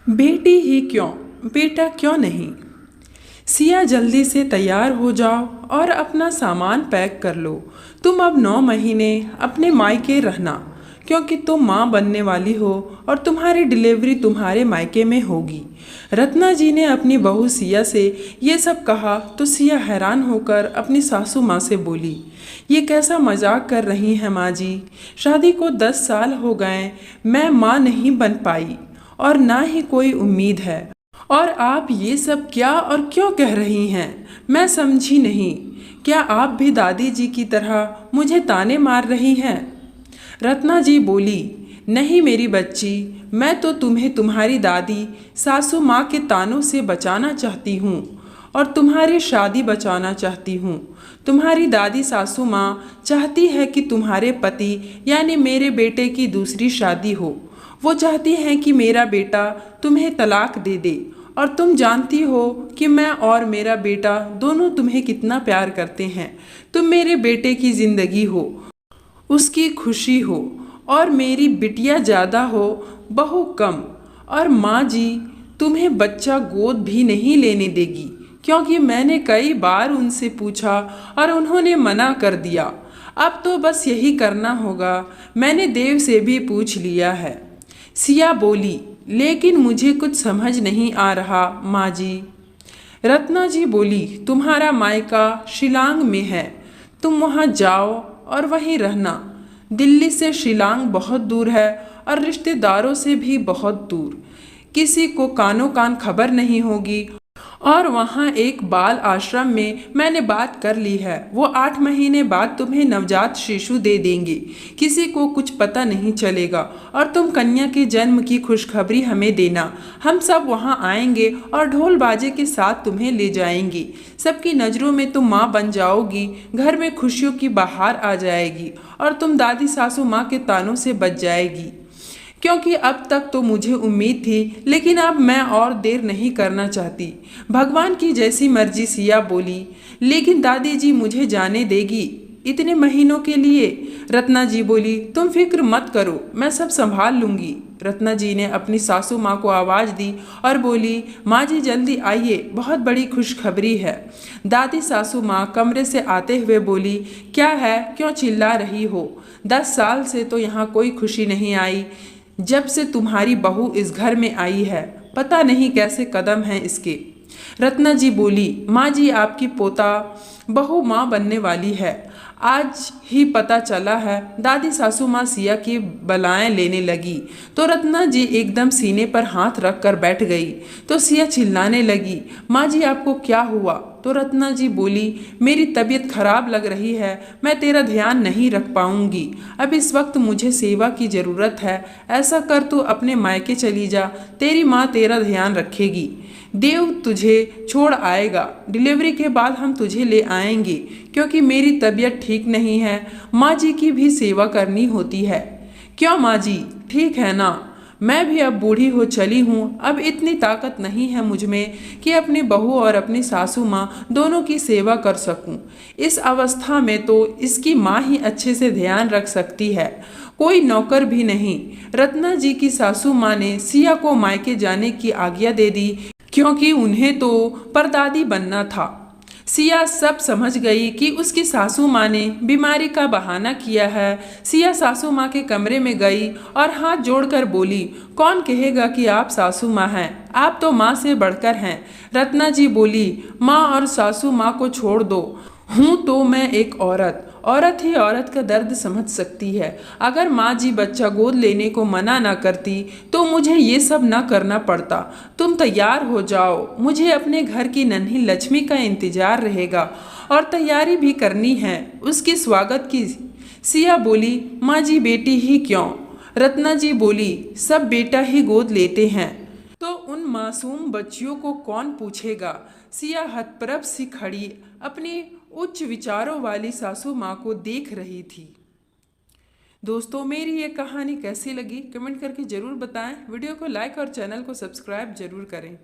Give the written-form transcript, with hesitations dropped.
बेटी ही क्यों, बेटा क्यों नहीं। सिया जल्दी से तैयार हो जाओ और अपना सामान पैक कर लो। तुम अब 9 महीने अपने मायके रहना, क्योंकि तुम माँ बनने वाली हो और तुम्हारी डिलीवरी तुम्हारे मायके में होगी। रत्ना जी ने अपनी बहू सिया से ये सब कहा तो सिया हैरान होकर अपनी सासू माँ से बोली, ये कैसा मजाक कर रही हैं माँ जी। शादी को 10 साल हो गए, मैं माँ नहीं बन पाई और ना ही कोई उम्मीद है, और आप ये सब क्या और क्यों कह रही हैं। मैं समझी नहीं। क्या आप भी दादी जी की तरह मुझे ताने मार रही हैं। रत्ना जी बोली, नहीं मेरी बच्ची, मैं तो तुम्हें तुम्हारी दादी सासू माँ के तानों से बचाना चाहती हूँ और तुम्हारी शादी बचाना चाहती हूँ। तुम्हारी दादी सासू माँ चाहती है कि तुम्हारे पति यानी मेरे बेटे की दूसरी शादी हो। वो चाहती हैं कि मेरा बेटा तुम्हें तलाक दे दे, और तुम जानती हो कि मैं और मेरा बेटा दोनों तुम्हें कितना प्यार करते हैं। तुम मेरे बेटे की ज़िंदगी हो, उसकी खुशी हो, और मेरी बिटिया ज़्यादा हो बहू कम। और माँ जी तुम्हें बच्चा गोद भी नहीं लेने देगी, क्योंकि मैंने कई बार उनसे पूछा और उन्होंने मना कर दिया। अब तो बस यही करना होगा। मैंने देव से भी पूछ लिया है। सिया बोली, लेकिन मुझे कुछ समझ नहीं आ रहा माँ जी। रत्ना जी बोली, तुम्हारा मायका शिलांग में है, तुम वहाँ जाओ और वहीं रहना। दिल्ली से शिलांग बहुत दूर है और रिश्तेदारों से भी बहुत दूर, किसी को कानो कान खबर नहीं होगी। और वहाँ एक बाल आश्रम में मैंने बात कर ली है, वो 8 महीने बाद तुम्हें नवजात शिशु दे देंगे, किसी को कुछ पता नहीं चलेगा। और तुम कन्या के जन्म की खुशखबरी हमें देना, हम सब वहाँ आएंगे और ढोल बाजे के साथ तुम्हें ले जाएंगे। सबकी नज़रों में तुम माँ बन जाओगी, घर में खुशियों की बहार आ जाएगी और तुम दादी सासू माँ के तानों से बच जाएगी। क्योंकि अब तक तो मुझे उम्मीद थी, लेकिन अब मैं और देर नहीं करना चाहती। भगवान की जैसी मर्जी, सिया बोली। लेकिन दादी जी मुझे जाने देगी इतने महीनों के लिए। रत्ना जी बोली, तुम फिक्र मत करो, मैं सब संभाल लूँगी। रत्ना जी ने अपनी सासू माँ को आवाज़ दी और बोली, माँ जी जल्दी आइए, बहुत बड़ी खुशखबरी है। दादी सासू माँ कमरे से आते हुए बोली, क्या है, क्यों चिल्ला रही हो। 10 साल से तो यहाँ कोई खुशी नहीं आई जब से तुम्हारी बहू इस घर में आई है, पता नहीं कैसे कदम हैं इसके। रत्ना जी बोली, माँ जी आपकी पोता बहू माँ बनने वाली है, आज ही पता चला है। दादी सासू माँ सिया की बलाएं लेने लगी तो रत्ना जी एकदम सीने पर हाथ रख कर बैठ गई। तो सिया चिल्लाने लगी, माँ जी आपको क्या हुआ। तो रत्ना जी बोली, मेरी तबीयत खराब लग रही है, मैं तेरा ध्यान नहीं रख पाऊंगी। अब इस वक्त मुझे सेवा की ज़रूरत है। ऐसा कर तू अपने मायके चली जा, तेरी माँ तेरा ध्यान रखेगी। देव तुझे छोड़ आएगा, डिलीवरी के बाद हम तुझे ले आएंगे, क्योंकि मेरी तबीयत ठीक नहीं है। माँ जी की भी सेवा करनी होती है। क्यों माँ जी, ठीक है ना। मैं भी अब बूढ़ी हो चली हूँ, अब इतनी ताकत नहीं है मुझ में कि अपनी बहू और अपनी सासू माँ दोनों की सेवा कर सकूँ। इस अवस्था में तो इसकी माँ ही अच्छे से ध्यान रख सकती है, कोई नौकर भी नहीं। रत्ना जी की सासू माँ ने सिया को मायके जाने की आज्ञा दे दी, क्योंकि उन्हें तो परदादी बनना था। सिया सब समझ गई कि उसकी सासू माँ ने बीमारी का बहाना किया है। सिया सासू माँ के कमरे में गई और हाथ जोड़कर बोली, कौन कहेगा कि आप सासू माँ हैं, आप तो माँ से बढ़कर हैं। रत्ना जी बोली, माँ और सासू माँ को छोड़ दो, हूँ तो मैं एक औरत, औरत ही औरत का दर्द समझ सकती है। अगर माँ जी बच्चा गोद लेने को मना ना करती तो मुझे ये सब ना करना पड़ता। तुम तैयार हो जाओ, मुझे अपने घर की नन्ही लक्ष्मी का इंतजार रहेगा और तैयारी भी करनी है उसके स्वागत की। सिया बोली, माँ जी बेटी ही क्यों। रत्ना जी बोली, सब बेटा ही गोद लेते हैं तो उन मासूम बच्चियों को कौन पूछेगा। सिया हतप्रभ सी खड़ी अपनी उच्च विचारों वाली सासू माँ को देख रही थी। दोस्तों, मेरी ये कहानी कैसी लगी कमेंट करके ज़रूर बताएं। वीडियो को लाइक और चैनल को सब्सक्राइब जरूर करें।